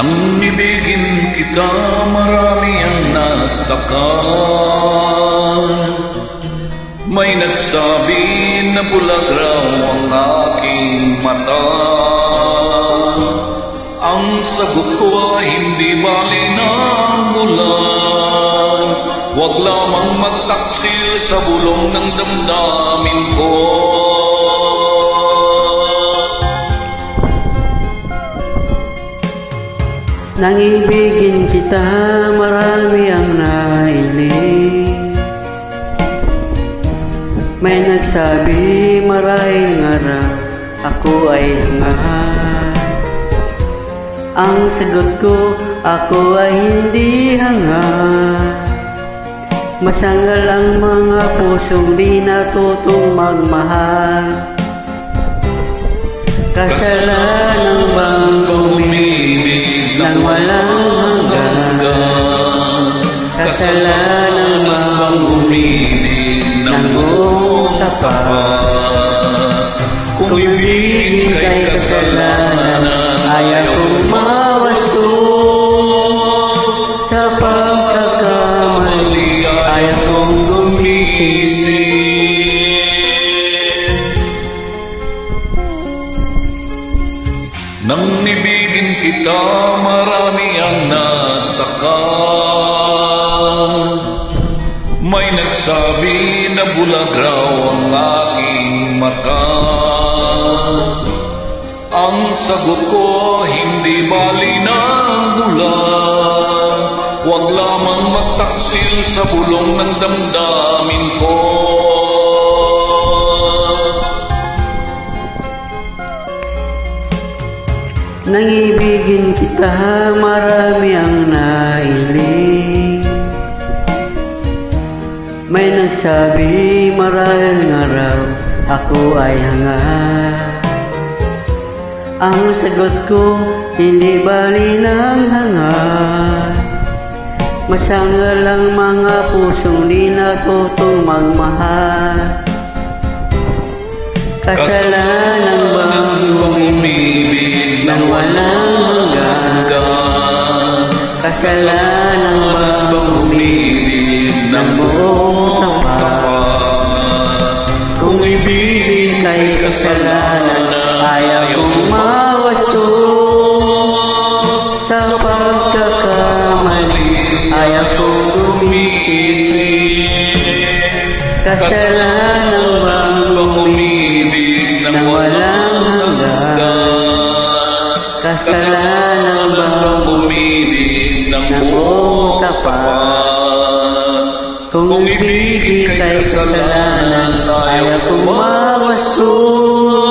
Nang ibigin kita, marami ang nagtakal. May nagsabi na bulag raw ang aking mata. Ang sagot ko ay hindi bali ng bulan. Huwag lamang magtaksil sa bulong ng damdamin ko. Nang ibigin kita, marami ang nailing. May nagsabi maraming harap, ako ay hangad. Ang sagot ko, ako ay hindi hangad. Masangal ang mga pusong di natutong magmahal. Kasalanan bang umibig nang walang hanggan? Kasalanan bang umibig ng buong tapat? Kung ibigin kay kasalanan, ayaw kong mawasto. Sa pagkakamali, ayaw kong gumising. Nang ibigin kita, marami ang nagtakal. May nagsabi na bulag raw ang aking mata. Ang sagot ko, hindi bali ng bulan. Huwag lamang magtaksil sa bulong ng damdamin ko. Nang ibigin kita, marami ang nailing. May nagsabi maraming araw, ako ay hangad. Ang sagot ko, hindi bali ng hangad. Masangal ang mga pusong di natutong magmahal. Kasalanan bang umibig nang walang hanggan? Kasalanan bang umibig ng buong tapat? Kung ibigin kay kasalanan, ayaw kong mawasto. Sa pagkakamali, ayaw kong gumising. Kasalanan bang umibig nang walang hanggan? Kasalanan bang umibig ng buong tapat? Kung ibigin kay kasalanan, ayaw kong mawasto.